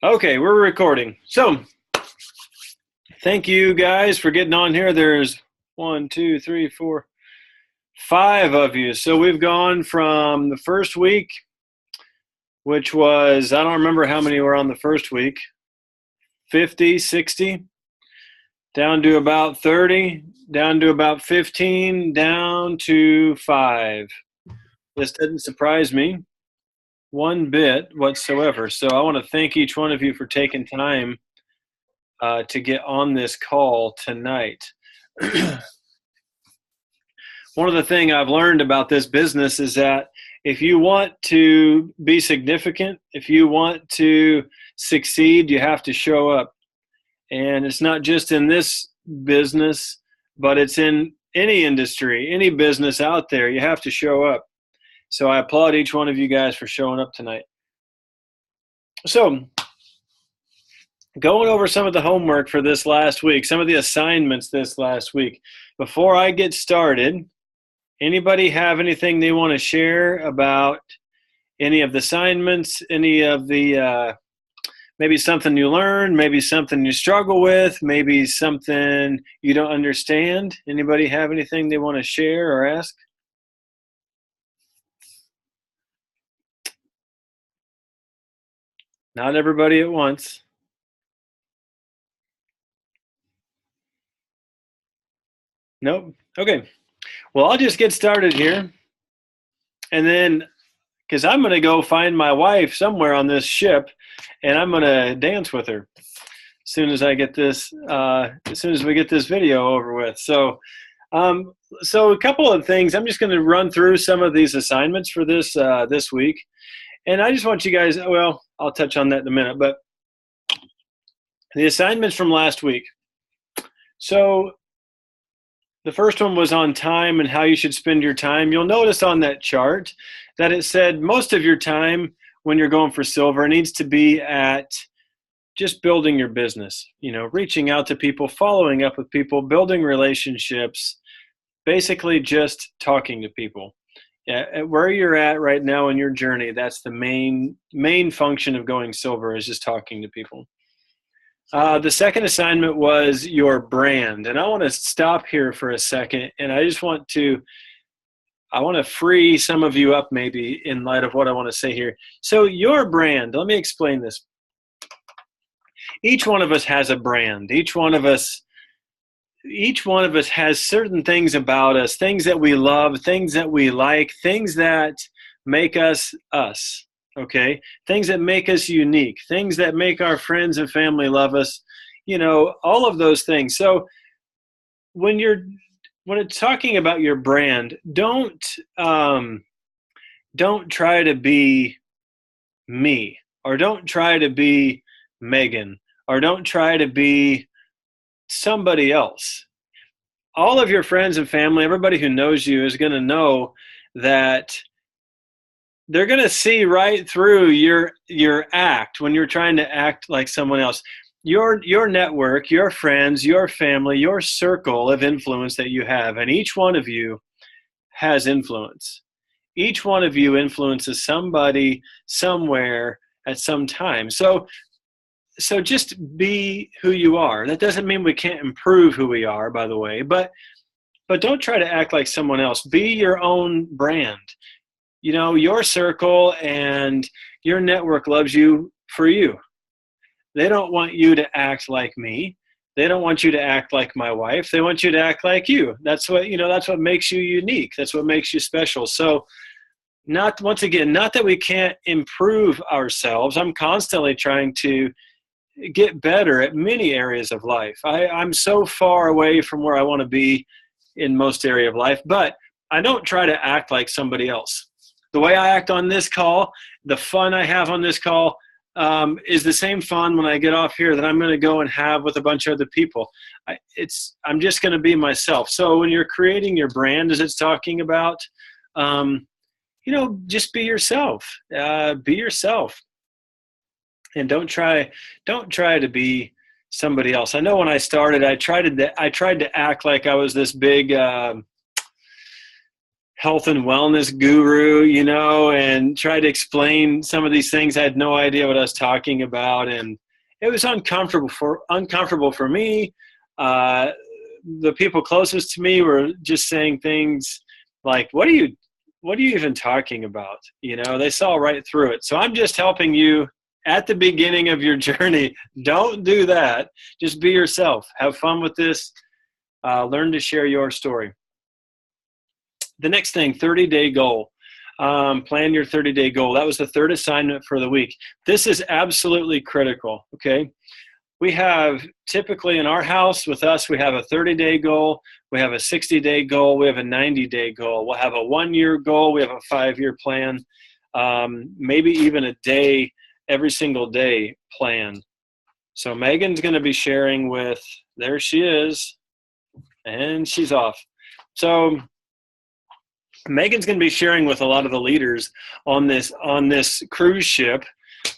Okay, we're recording. So, thank you guys for getting on here. There's 5 of you. So we've gone from the first week, which was, I don't remember how many were on the first week, 50, 60, down to about 30, down to about 15, down to 5. This didn't surprise me one bit whatsoever. So I want to thank each one of you for taking time to get on this call tonight. One of the things I've learned about this business is that if you want to be significant, if you want to succeed, you have to show up. And it's not just in this business, but it's in any industry, any business out there. You have to show up. So I applaud each one of you guys for showing up tonight. So, going over some of the homework for this last week, some of the assignments this last week. Before I get started, anybody have anything they want to share about any of the assignments, any of the, maybe something you learned, maybe something you struggle with, maybe something you don't understand? Anybody have anything they want to share or ask? Not everybody at once. Nope. Okay. Well, I'll just get started here. And then, because I'm going to go find my wife somewhere on this ship, and I'm going to dance with her as soon as I get this, as soon as we get this video over with. So a couple of things. I'm just going to run through some of these assignments for this this week. And I just want you guys, well, I'll touch on that in a minute, but the assignments from last week. So the first one was on time and how you should spend your time. You'll notice on that chart that it said most of your time when you're going for silver needs to be at just building your business, reaching out to people, following up with people, building relationships, basically just talking to people. Where you're at right now in your journey, that's the main function of going silver, is just talking to people. The second assignment was your brand. And I want to stop here for a second. And I just want to free some of you up maybe in light of what I want to say here. So your brand, let me explain this. Each one of us has a brand. Each one of us has certain things about us, things that we love, things that we like, things that make us us. Okay, things that make us unique, things that make our friends and family love us, all of those things. So when it's talking about your brand, don't try to be me, or don't try to be Megan, or don't try to be somebody else. All of your friends and family, everybody who knows you, is going to know that they're going to see right through your act when you're trying to act like someone else. Your network, your friends, your family, your circle of influence that you have, and each one of you has influence. Each one of you influences somebody somewhere at some time. So just be who you are. That doesn't mean we can't improve who we are, by the way, but don't try to act like someone else. Be your own brand. Your circle and your network loves you for you. They don't want you to act like me. They don't want you to act like my wife. They want you to act like you. That's what makes you unique. That's what makes you special. So not that we can't improve ourselves. I'm constantly trying to get better at many areas of life. I'm so far away from where I want to be in most area of life, but I don't try to act like somebody else. The way I act on this call, the fun I have on this call, is the same fun when I get off here that I'm going to go and have with a bunch of other people. I'm just going to be myself. So when you're creating your brand, as it's talking about, just be yourself. Be yourself, and don't try to be somebody else. I know when I started, I tried to act like I was this big health and wellness guru, you know, and try to explain some of these things. I had no idea what I was talking about, and it was uncomfortable for me. The people closest to me were just saying things like, what are you even talking about? You know, they saw right through it. So I'm just helping you at the beginning of your journey. Don't do that. Just be yourself. Have fun with this. Learn to share your story. The next thing, 30-day goal. Plan your 30-day goal. That was the third assignment for the week. This is absolutely critical, okay? We have typically in our house with us, we have a 30-day goal. We have a 60-day goal. We have a 90-day goal. We'll have a 1-year goal. We have a 5-year plan, maybe even a day, every single day plan. So Megan's going to be sharing with, there she is, and she's off. So Megan's going to be sharing with a lot of the leaders on this cruise ship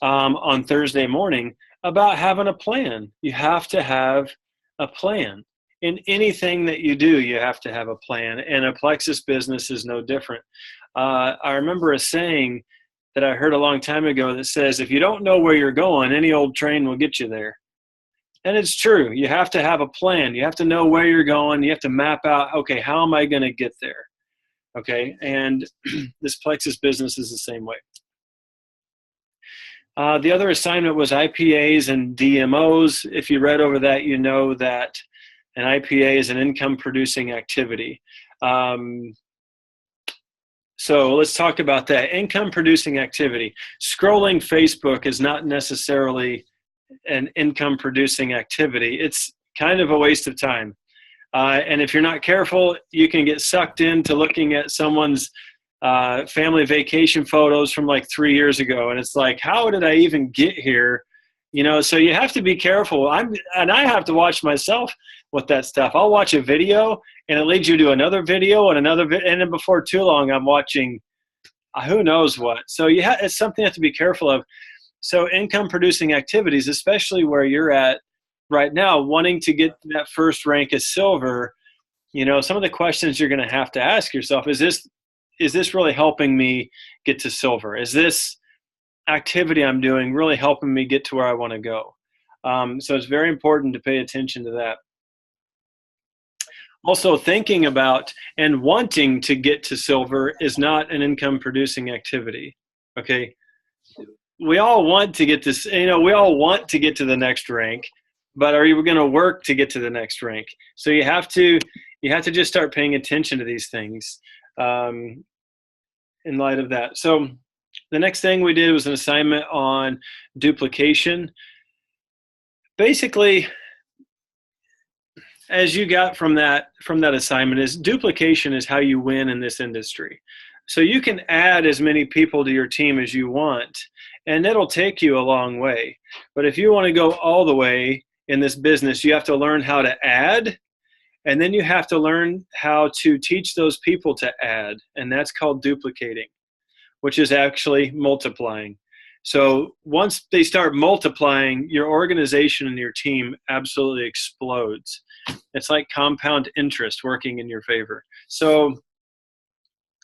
on Thursday morning about having a plan. You have to have a plan. In anything that you do, you have to have a plan, and a Plexus business is no different. I remember a saying that I heard a long time ago that says, if you don't know where you're going, any old train will get you there. And it's true. You have to have a plan. You have to know where you're going. You have to map out, okay, how am I going to get there? Okay, and this Plexus business is the same way. The other assignment was IPAs and DMOs. If you read over that, you know that an IPA is an income-producing activity. So let's talk about that. Income-producing activity. Scrolling Facebook is not necessarily an income-producing activity. It's kind of a waste of time. And if you're not careful, you can get sucked into looking at someone's family vacation photos from like 3 years ago. And it's like, how did I even get here? You know, so you have to be careful. I have to watch myself with that stuff. I'll watch a video and it leads you to another video and another video. And then before too long, I'm watching who knows what. So it's something you have to be careful of. So income producing activities, especially where you're at right now, wanting to get that first rank as silver, you know, some of the questions you're going to have to ask yourself, is this really helping me get to silver? Is this activity I'm doing really helping me get to where I want to go? So it's very important to pay attention to that. Also, thinking about and wanting to get to silver is not an income producing activity. Okay. We all want to get this, you know, we all want to get to the next rank, but are you going to work to get to the next rank? So you have to just start paying attention to these things in light of that. So the next thing we did was an assignment on duplication. Basically, as you got from that assignment, is duplication is how you win in this industry. So you can add as many people to your team as you want, and it'll take you a long way. But if you want to go all the way in this business, you have to learn how to add, and then you have to learn how to teach those people to add, and that's called duplicating, which is actually multiplying. So once they start multiplying, your organization and your team absolutely explodes. It's like compound interest working in your favor. So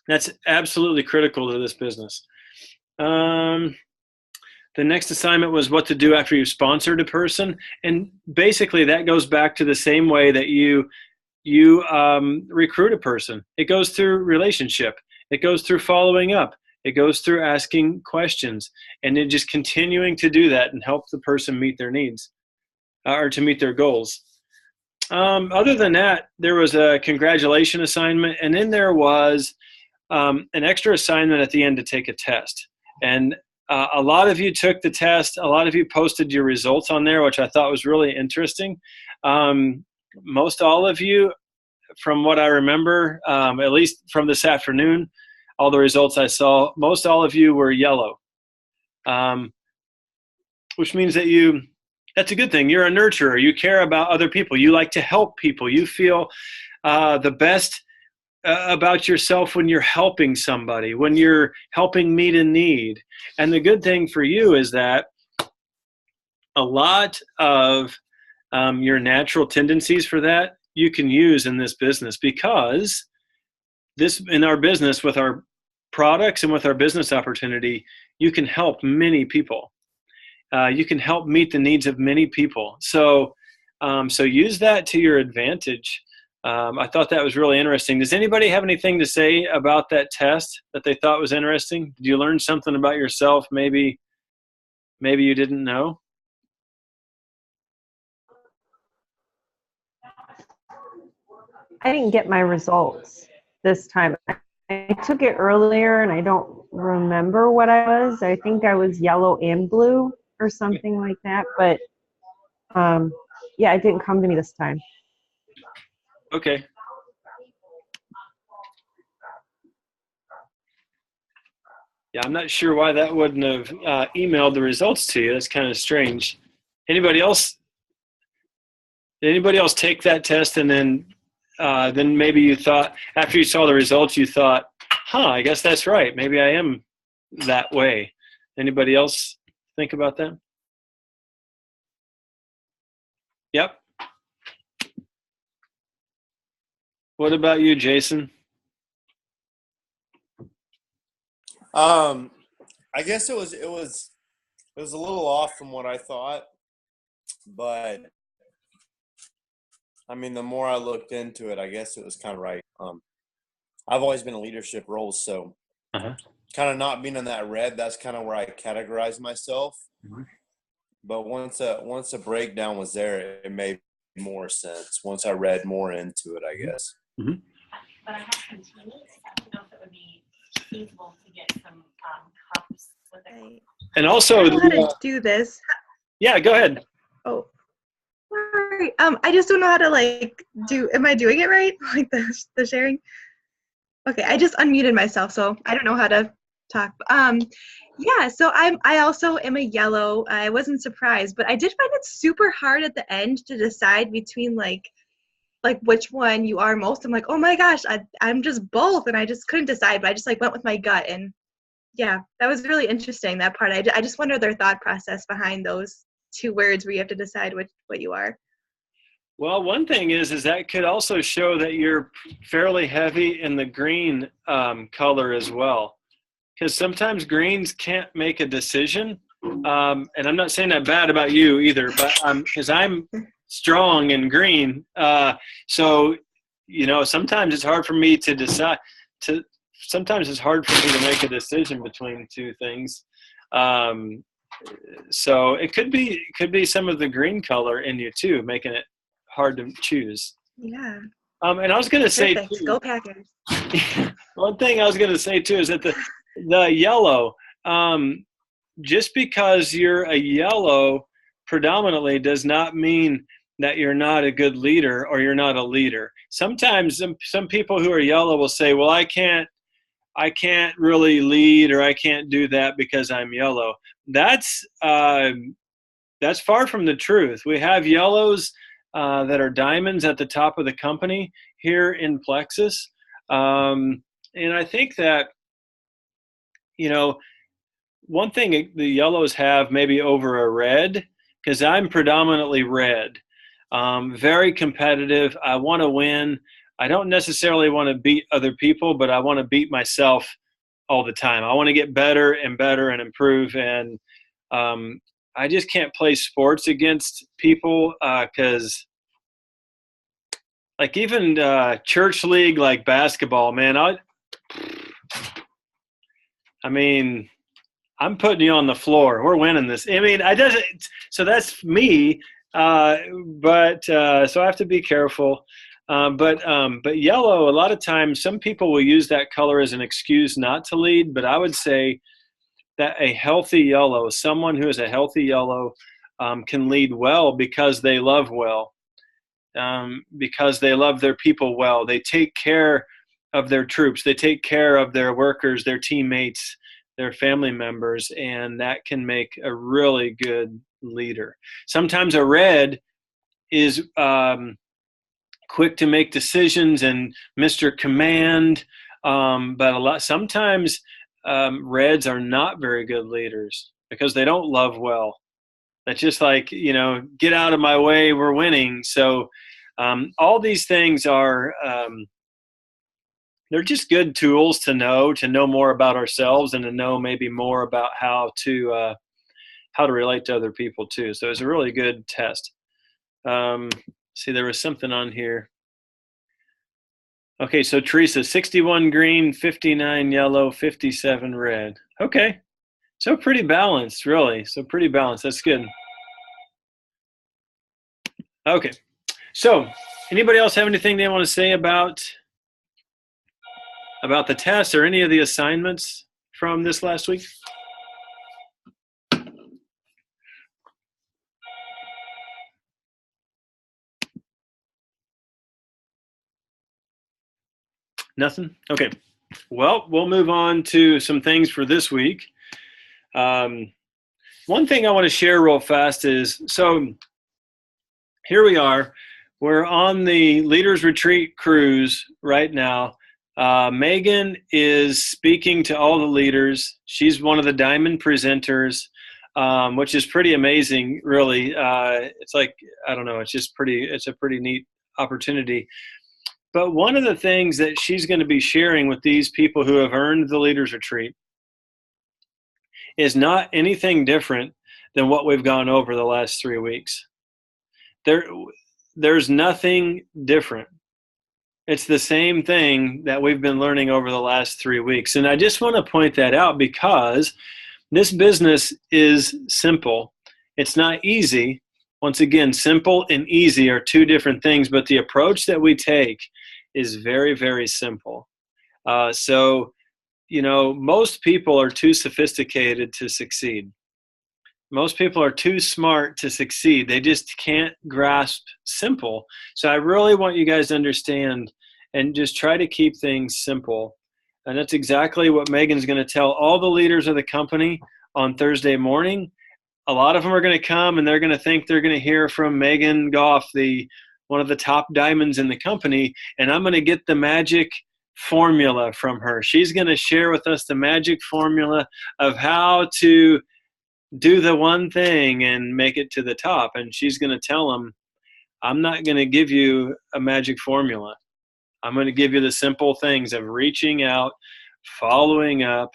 that's absolutely critical to this business. The next assignment was what to do after you've sponsored a person. And basically that goes back to the same way that you recruit a person. It goes through relationship. It goes through following up. It goes through asking questions, and then just continuing to do that and help the person meet their needs or to meet their goals. Other than that, there was a congratulation assignment, and then there was an extra assignment at the end to take a test. And a lot of you took the test. A lot of you posted your results on there, which I thought was really interesting. Most all of you, from what I remember, at least from this afternoon, all the results I saw, most all of you were yellow, which means that that's a good thing. You're a nurturer. You care about other people. You like to help people. You feel the best about yourself when you're helping somebody, when you're helping meet a need. And the good thing for you is that a lot of your natural tendencies for that you can use in this business, because this in our business with our products and with our business opportunity, you can help many people. You can help meet the needs of many people. So use that to your advantage. I thought that was really interesting. Does anybody have anything to say about that test that they thought was interesting? Did you learn something about yourself? Maybe you didn't know. I didn't get my results this time. I took it earlier and I don't remember what I was. I think I was yellow and blue or something like that. But yeah, it didn't come to me this time. Okay. Yeah, I'm not sure why that wouldn't have emailed the results to you. That's kind of strange. Anybody else? Did anybody else take that test and then maybe you thought, after you saw the results, you thought, I guess that's right. Maybe I am that way. Anybody else think about that? Yep. What about you, Jason? I guess it was a little off from what I thought, but I mean, the more I looked into it, I guess it was kind of right. I've always been in leadership roles, so kind of not being in that red, that's kind of where I categorize myself. Mm-hmm. But once a breakdown was there, it made more sense. Once I read more into it, I guess. Mm-hmm. But I have some teas. I don't know if it would be feasible to get some cups with it. And also, I don't know how to do this. Yeah, go ahead. Oh, sorry. I just don't know how to do. Am I doing it right? Like the sharing. Okay, I just unmuted myself, so I don't know how to talk. Yeah. So I also am a yellow. I wasn't surprised, but I did find it super hard at the end to decide between like which one you are most. I'm like, oh my gosh, I'm just both, and I just couldn't decide. But I just went with my gut, and yeah, that was really interesting, that part. I just wonder their thought process behind those two words where you have to decide what you are. Well, one thing is that could also show that you're fairly heavy in the green color as well, because sometimes greens can't make a decision. And I'm not saying that bad about you either, but because I'm strong in green, so sometimes it's hard for me to decide. Sometimes it's hard for me to make a decision between two things. So it could be some of the green color in you too, making it hard to choose. Yeah. And I was going to say too, go Packers. one thing I was going to say too is that the yellow, just because you're a yellow predominantly does not mean that you're not a good leader or you're not a leader. Sometimes some people who are yellow will say, well, I can't really lead, or I can't do that because I'm yellow. That's far from the truth. We have yellows that are diamonds at the top of the company here in Plexus. And I think that, one thing the yellows have maybe over a red, because I'm predominantly red, very competitive. I want to win. I don't necessarily want to beat other people, but I want to beat myself all the time. I want to get better and better and improve. And I just can't play sports against people because even church league, like basketball, man, I mean, I'm putting you on the floor. We're winning this. I mean, so that's me. But so I have to be careful. But yellow, a lot of times, some people will use that color as an excuse not to lead. But I would say that a healthy yellow, someone who is a healthy yellow, can lead well because they love well, because they love their people well. They take care of their troops. They take care of their workers, their teammates, their family members, and that can make a really good leader. Sometimes a red is quick to make decisions and Mr. Command, but sometimes reds are not very good leaders because they don't love well. That's just get out of my way, we're winning. So all these things are they're just good tools to know more about ourselves and to know maybe more about how to relate to other people too. So it's a really good test. See, there was something on here. Okay, so Teresa, 61 green, 59 yellow, 57 red. Okay, so pretty balanced, really. So pretty balanced. That's good. Okay, so anybody else have anything they want to say about the test or any of the assignments from this last week? Nothing? Okay. Well, we'll move on to some things for this week. One thing I want to share real fast is, so here we are. We're on the Leaders Retreat cruise right now. Megan is speaking to all the leaders. She's one of the diamond presenters, which is pretty amazing, really. It's like, I don't know, it's a pretty neat opportunity. But one of the things that she's going to be sharing with these people who have earned the Leaders Retreat is not anything different than what we've gone over the last 3 weeks. There's nothing different. It's the same thing that we've been learning over the last 3 weeks. And I just want to point that out because this business is simple. It's not easy. Once again, simple and easy are two different things, but the approach that we take is very, very simple. So, most people are too sophisticated to succeed. Most people are too smart to succeed. They just can't grasp simple. So I really want you guys to understand and just try to keep things simple. And that's exactly what Megan's going to tell all the leaders of the company on Thursday morning. A lot of them are going to come and they're going to think they're going to hear from Megan Goff, one of the top diamonds in the company, and I'm going to get the magic formula from her. She's going to share with us the magic formula of how to do the one thing and make it to the top. And she's going to tell them, I'm not going to give you a magic formula. I'm going to give you the simple things of reaching out, following up,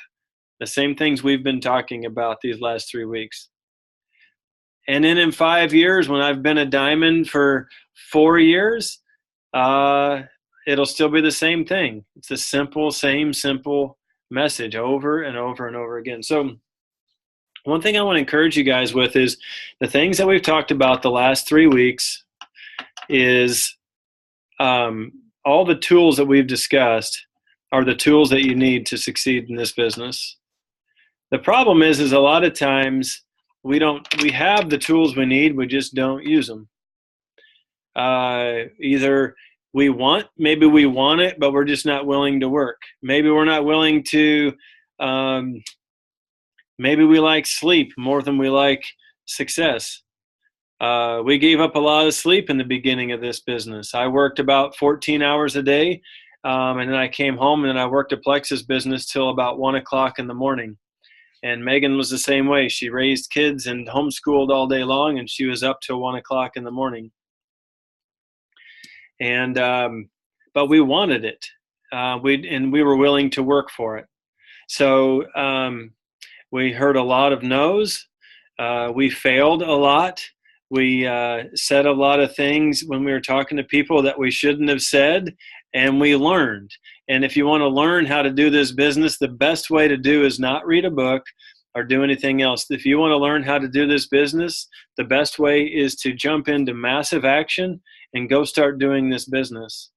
the same things we've been talking about these last 3 weeks. And then in 5 years, when I've been a diamond for 4 years, it'll still be the same thing. It's the same simple message over and over and over again. So one thing I want to encourage you guys with is the things that we've talked about the last 3 weeks is all the tools that we've discussed are the tools that you need to succeed in this business. The problem is a lot of times we have the tools we need, we just don't use them. Either maybe we want it, but we're just not willing to work. Maybe we're not willing to, maybe we like sleep more than we like success. We gave up a lot of sleep in the beginning of this business. I worked about 14 hours a day, and then I came home and I worked a Plexus business till about 1 o'clock in the morning. And Megan was the same way. She raised kids and homeschooled all day long, and she was up till 1 o'clock in the morning. And but we wanted it. We were willing to work for it. So we heard a lot of no's. We failed a lot. We said a lot of things when we were talking to people that we shouldn't have said, and we learned. And if you want to learn how to do this business, the best way to do is not read a book or do anything else. If you want to learn how to do this business, the best way is to jump into massive action and go start doing this business.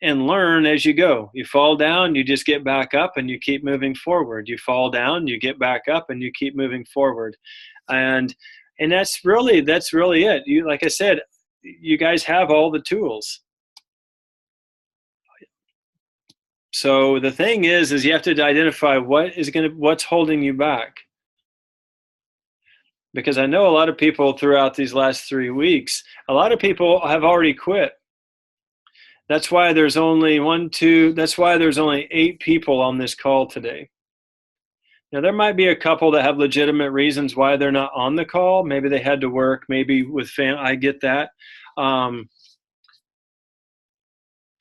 And learn as you go. You fall down, you just get back up and you keep moving forward. You fall down, you get back up and you keep moving forward. And that's really it. You, like I said, you guys have all the tools. So the thing is you have to identify what's holding you back. Because I know a lot of people throughout these last 3 weeks, a lot of people have already quit. That's why there's only 8 people on this call today. Now, there might be a couple that have legitimate reasons why they're not on the call. Maybe they had to work, maybe with I get that. But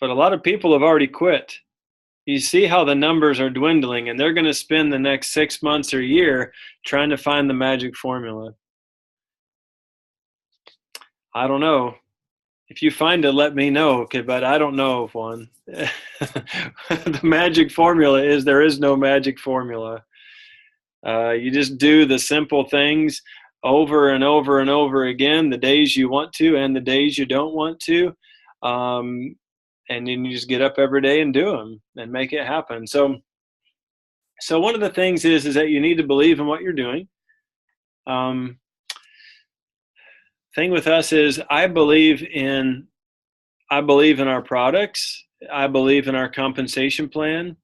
a lot of people have already quit. You see how the numbers are dwindling, and they're going to spend the next 6 months or year trying to find the magic formula. I don't know. If you find it, let me know, okay, but I don't know of one. The magic formula is there is no magic formula. You just do the simple things over and over and over again, the days you want to and the days you don't want to. And then you just get up every day and do them and make it happen. So one of the things is that you need to believe in what you're doing. Thing with us is I believe in our products. I believe in our compensation plan.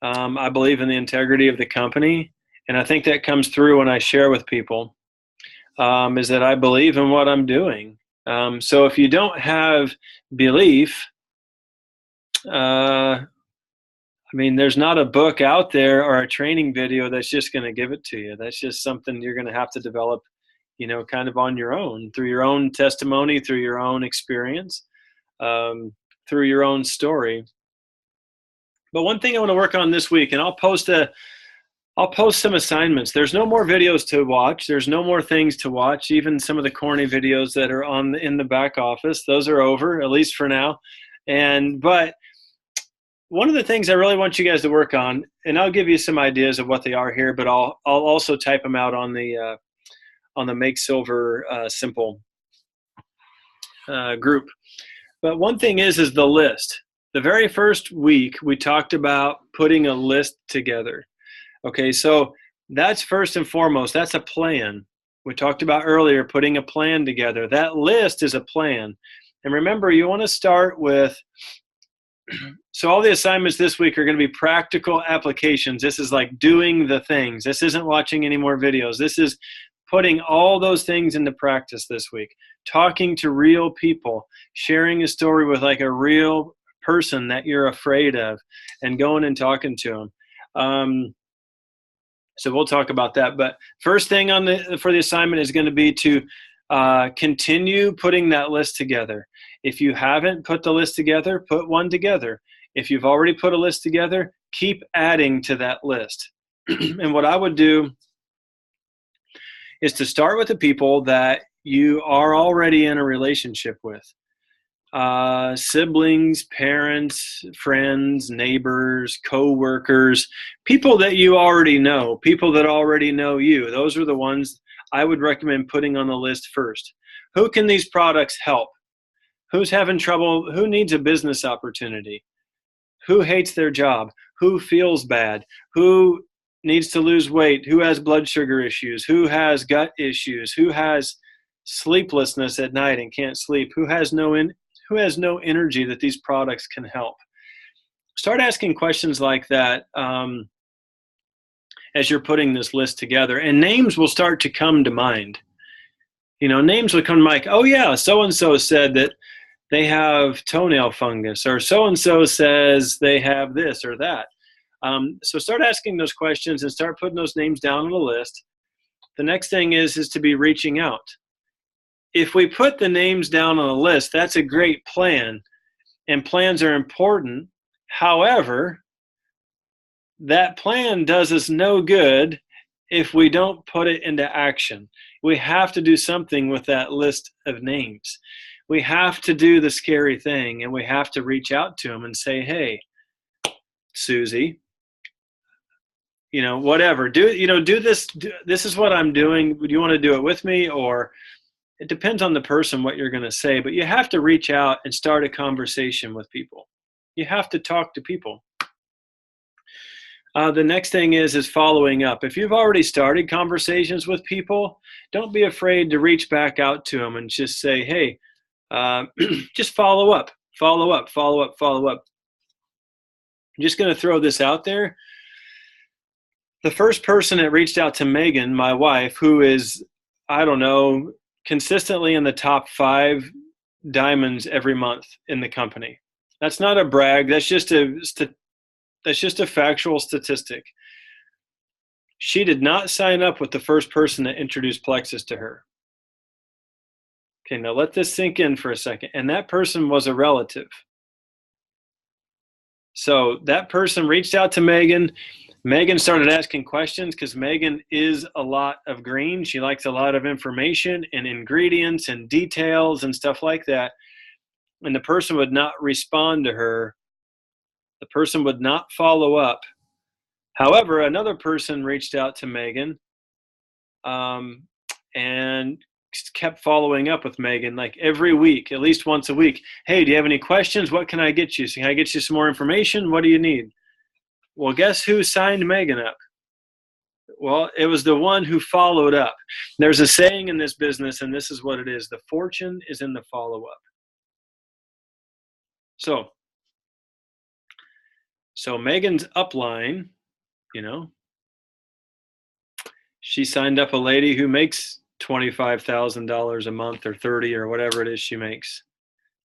I believe in the integrity of the company. And I think that comes through when I share with people, is that I believe in what I'm doing. So if you don't have belief, I mean, there's not a book out there or a training video that's just going to give it to you. That's just something you're going to have to develop, kind of on your own, through your own testimony, through your own experience, through your own story. But one thing I want to work on this week, and I'll post some assignments. There's no more videos to watch. There's no more things to watch. Even some of the corny videos that are in the back office, those are over, at least for now. But one of the things I really want you guys to work on, and I'll give you some ideas of what they are here, but I'll also type them out on the Make Silver Simple group. But one thing is the list. The very first week we talked about putting a list together. Okay, so that's first and foremost. That's a plan. We talked about earlier putting a plan together. That list is a plan. And remember, you want to start with, so all the assignments this week are going to be practical applications. This is like doing the things. This isn't watching any more videos. This is putting all those things into practice this week. Talking to real people, sharing a story with like a real person that you're afraid of, and going and talking to them. So we'll talk about that. But first thing for the assignment is going to be to continue putting that list together. If you haven't put the list together, put one together. If you've already put a list together, keep adding to that list. And what I would do is to start with the people that you are already in a relationship with. Siblings, parents, friends, neighbors, co-workers, people that you already know, people that already know you. Those are the ones I would recommend putting on the list first. Who can these products help? Who's having trouble? Who needs a business opportunity? Who hates their job? Who feels bad? Who needs to lose weight? Who has blood sugar issues? Who has gut issues? Who has sleeplessness at night and can't sleep? Who has no energy that these products can help? Start asking questions like that as you're putting this list together, and names will start to come to mind. Names will come to mind. Oh yeah, so-and-so said that they have toenail fungus, or so-and-so says they have this or that. So start asking those questions and start putting those names down on the list. The next thing is to be reaching out. If we put the names down on a list, that's a great plan, and plans are important. However, that plan does us no good if we don't put it into action. We have to do something with that list of names. We have to do the scary thing, and we have to reach out to them and say, hey, Susie, whatever, do this. This is what I'm doing. Do you want to do it with me? Or it depends on the person what you're going to say, but you have to reach out and start a conversation with people. You have to talk to people. The next thing is following up. If you've already started conversations with people, don't be afraid to reach back out to them and just say, hey, just follow up. I'm just going to throw this out there. The first person that reached out to Megan, my wife, who is, I don't know, consistently in the top 5 diamonds every month in the company. That's not a brag. That's just a factual statistic. She did not sign up with the first person that introduced Plexus to her. Okay, now let this sink in for a second. And that person was a relative. So that person reached out to Megan. Megan started asking questions because Megan is a lot of green. She likes a lot of information and ingredients and details and stuff like that. And the person would not respond to her. The person would not follow up. However, another person reached out to Megan and kept following up with Megan like every week, at least once a week. Hey, do you have any questions? What can I get you? So can I get you some more information? What do you need? Well, guess who signed Megan up? Well, it was the one who followed up. There's a saying in this business, and this is what it is. The fortune is in the follow-up. So Megan's upline, she signed up a lady who makes $25,000 a month or 30 or whatever it is she makes,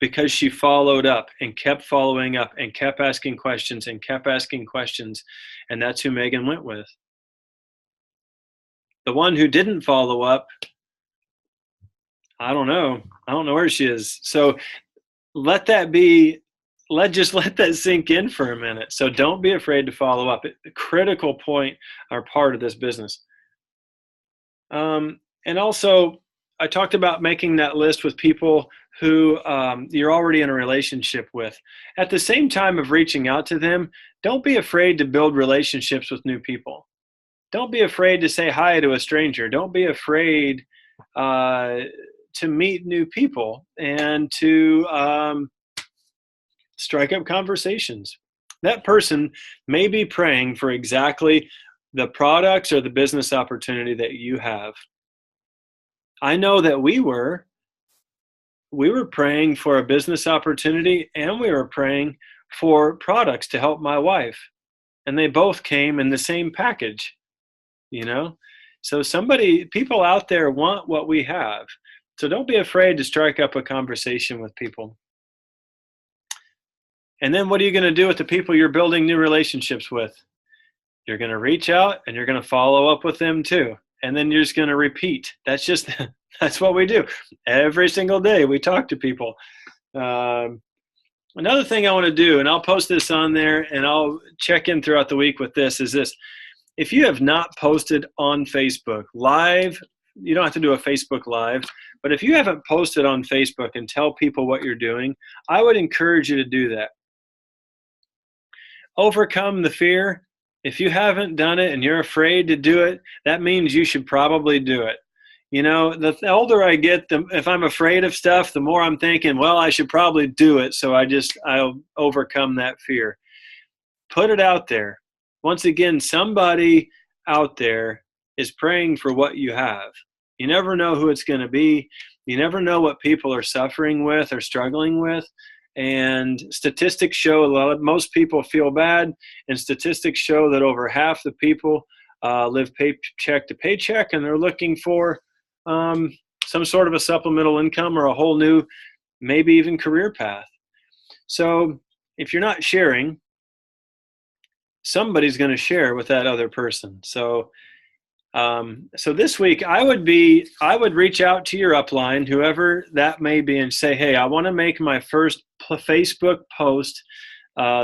because she followed up and kept following up and kept asking questions and kept asking questions. And that's who Megan went with. The one who didn't follow up, I don't know where she is. So let that sink in for a minute. So don't be afraid to follow up. A critical point or part of this business. And also, I talked about making that list with people who you're already in a relationship with. At the same time of reaching out to them, don't be afraid to build relationships with new people. Don't be afraid to say hi to a stranger. Don't be afraid to meet new people and to strike up conversations. That person may be praying for exactly the products or the business opportunity that you have. I know that we were praying for a business opportunity, and we were praying for products to help my wife. And they both came in the same package, So people out there want what we have. So don't be afraid to strike up a conversation with people. And then what are you going to do with the people you're building new relationships with? You're going to reach out and you're going to follow up with them too. And then you're just going to repeat. That's what we do. Every single day we talk to people. Another thing I want to do, and I'll post this on there and I'll check in throughout the week with this, is this. If you have not posted on Facebook live, you don't have to do a Facebook live, but if you haven't posted on Facebook and tell people what you're doing, I would encourage you to do that. Overcome the fear. If you haven't done it and you're afraid to do it, that means you should probably do it. The older I get, if I'm afraid of stuff, the more I'm thinking, well, I should probably do it. So I'll overcome that fear. Put it out there. Once again, somebody out there is praying for what you have. You never know who it's going to be. You never know what people are suffering with or struggling with. And statistics show most people feel bad. And statistics show that over half the people live paycheck to paycheck, and they're looking for some sort of a supplemental income or a whole new, maybe even career path. So if you're not sharing, somebody's going to share with that other person. So this week I would reach out to your upline, whoever that may be, and say, hey, I want to make my first Facebook post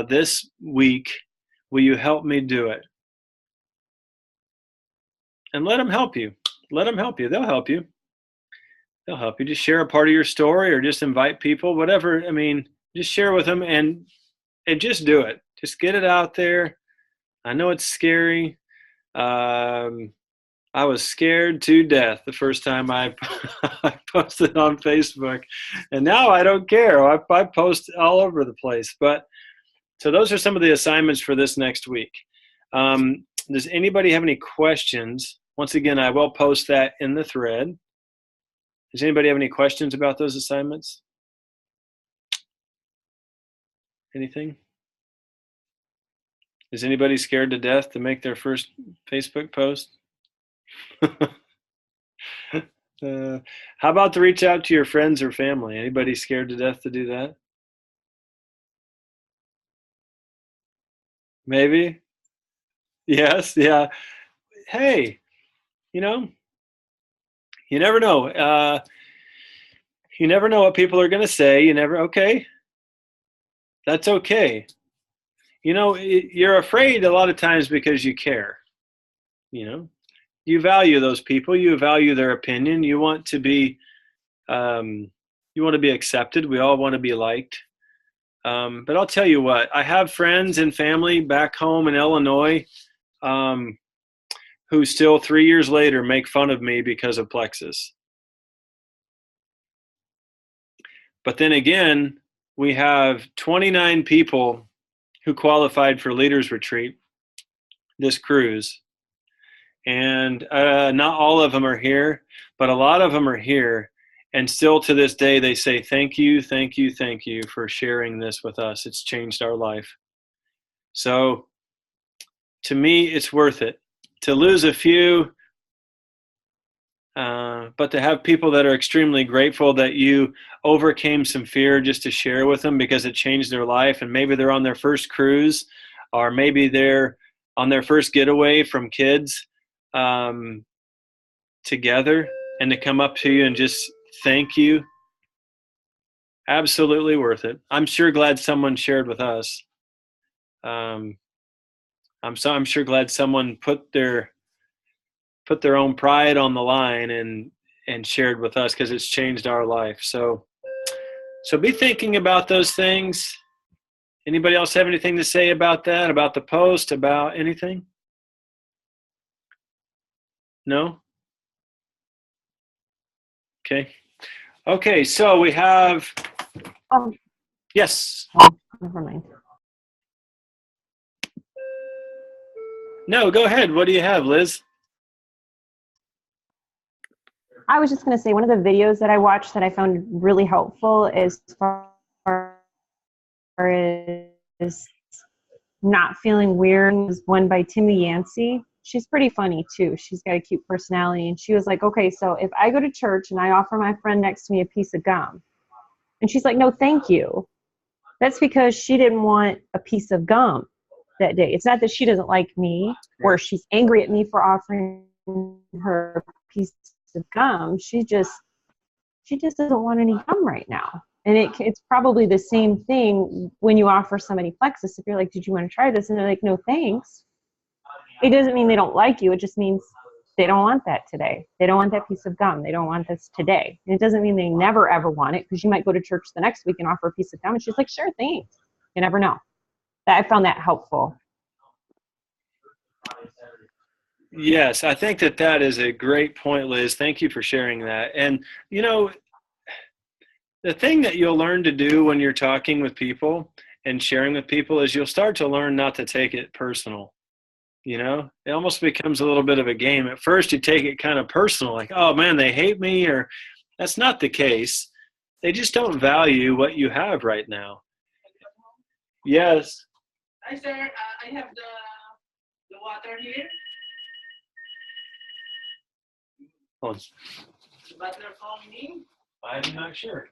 this week. Will you help me do it? And let them help you. They'll help you. They'll help you. Just share a part of your story or just invite people, whatever. Just share with them and just do it. Just get it out there. I know it's scary. I was scared to death the first time I posted on Facebook, and now I don't care. I post all over the place. But so those are some of the assignments for this next week. Does anybody have any questions? Once again, I will post that in the thread. Does anybody have any questions about those assignments? Anything? Is anybody scared to death to make their first Facebook post? How about to reach out to your friends or family? Anybody scared to death to do that? Maybe? Yes, yeah. Hey, you never know. You never know what people are going to say. Okay. That's okay. you're afraid a lot of times because you care. You value those people. You value their opinion. You want to be accepted. We all want to be liked. But I'll tell you what, I have friends and family back home in Illinois who still 3 years later make fun of me because of Plexus. But then again, we have 29 people who qualified for Leaders Retreat this cruise. And not all of them are here, but a lot of them are here. And still to this day, they say, thank you, thank you, thank you for sharing this with us. It's changed our life. So to me, it's worth it. To lose a few, but to have people that are extremely grateful that you overcame some fear just to share with them because it changed their life. And maybe they're on their first cruise, or maybe they're on their first getaway from kids together, and to come up to you and just thank you. Absolutely worth it. I'm sure glad someone shared with us. I'm sure glad someone put their own pride on the line and shared with us, because it's changed our life. So be thinking about those things. Anybody else have anything to say about that, about the post, about anything? No? Okay, so we have, yes. Never mind. No, go ahead. What do you have, Liz? I was just going to say, one of the videos that I watched that I found really helpful as far as not feeling weird was one by Timmy Yancey. She's pretty funny too. She's got a cute personality. And she was like, okay, so if I go to church and I offer my friend next to me a piece of gum, and she's like, no, thank you. That's because she didn't want a piece of gum that day. It's not that she doesn't like me or she's angry at me for offering her a piece of gum. She just doesn't want any gum right now. And it's probably the same thing when you offer somebody Plexus. If you're like, did you want to try this? And they're like, no, thanks. It doesn't mean they don't like you. It just means they don't want that today. They don't want that piece of gum. They don't want this today. And it doesn't mean they never, ever want it, because you might go to church the next week and offer a piece of gum. And she's like, sure, thanks. You never know. I found that helpful. Yes, I think that is a great point, Liz. Thank you for sharing that. And, the thing that you'll learn to do when you're talking with people and sharing with people is you'll start to learn not to take it personal. It almost becomes a little bit of a game. At first, you take it kind of personal, like, oh man, they hate me, or that's not the case. They just don't value what you have right now. Yes. Hi, sir. I have the water here. Hold on. The butler called me. I'm not sure.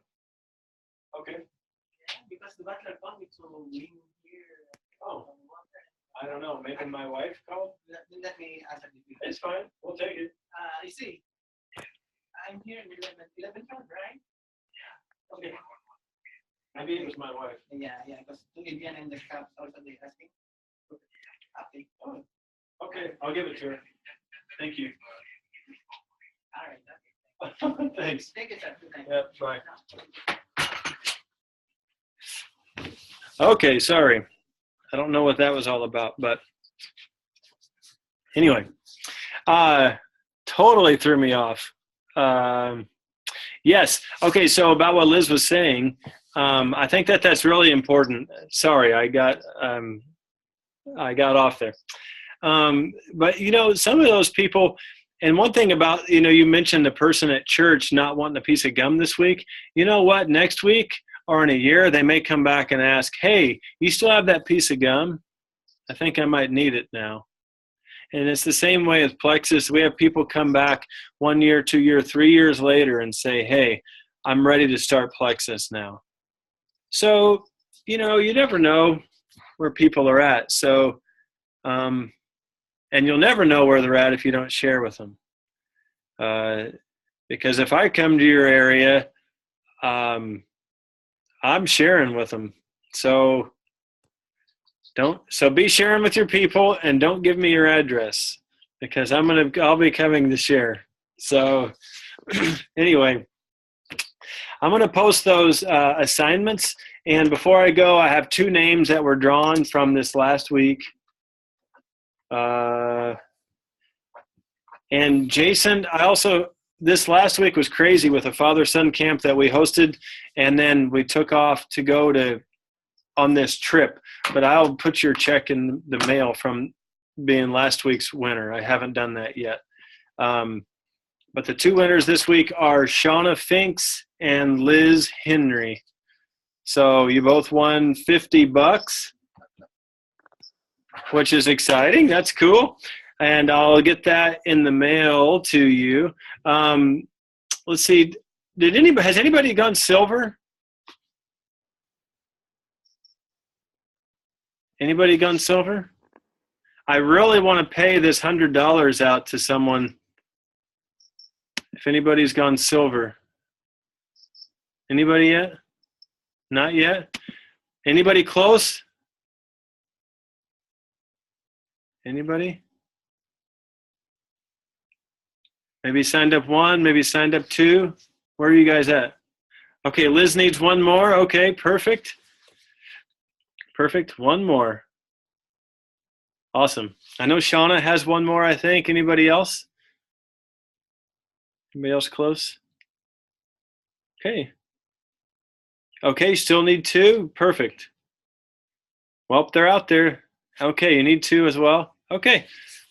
Okay. Yeah, because the butler called me to bring here. Oh. I don't know. Maybe my wife called? Let me ask you. It's fine. We'll take it. You see, I'm here in 11 pound, right? Yeah. Okay. Maybe it was my wife. Yeah, because Vivian and the cops also they asking. Okay. Oh. Okay, I'll give it to her. Thank you. All right. Thanks. Thank you, sir. Yep, bye. Okay, sorry. I don't know what that was all about, but anyway, totally threw me off. Yes. Okay. So about what Liz was saying, I think that's really important. Sorry, I got off there. But some of those people, and one thing about, you mentioned the person at church not wanting a piece of gum this week. You know what? Next week or in a year, they may come back and ask, hey, you still have that piece of gum? I think I might need it now. And it's the same way with Plexus. We have people come back 1 year, 2 years, 3 years later and say, hey, I'm ready to start Plexus now. So, you never know where people are at. So, and you'll never know where they're at if you don't share with them. Because if I come to your area, I'm sharing with them. So So be sharing with your people, and don't give me your address, because I'll be coming to share. So anyway, I'm gonna post those assignments. And before I go, I have 2 names that were drawn from this last week. And Jason, this last week was crazy with a father-son camp that we hosted, and then we took off to go on this trip. But I'll put your check in the mail from being last week's winner. I haven't done that yet. But the 2 winners this week are Shauna Finks and Liz Henry. So you both won $50, which is exciting. That's cool. And I'll get that in the mail to you. Let's see. Has anybody gone silver? Anybody gone silver? I really want to pay this $100 out to someone. If anybody's gone silver. Anybody yet? Not yet? Anybody close? Anybody? Maybe signed up 1, maybe signed up 2. Where are you guys at? Okay, Liz needs 1 more. Okay, perfect. Perfect, 1 more. Awesome. I know Shauna has 1 more, I think. Anybody else? Anybody else close? Okay. Okay, still need 2. Perfect. Well, they're out there. Okay, you need 2 as well. Okay.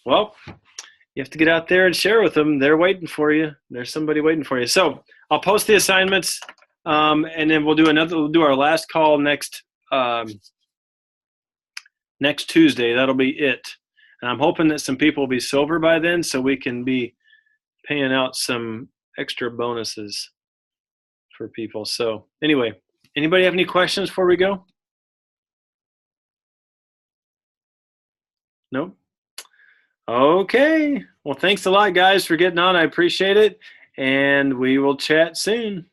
Well, you have to get out there and share with them. They're waiting for you. There's somebody waiting for you. So I'll post the assignments, and then we'll do our last call next Tuesday. That'll be it. And I'm hoping that some people will be silver by then, so we can be paying out some extra bonuses for people. So anyway, anybody have any questions before we go? Nope. Okay. Well, thanks a lot, guys, for getting on. I appreciate it. And we will chat soon.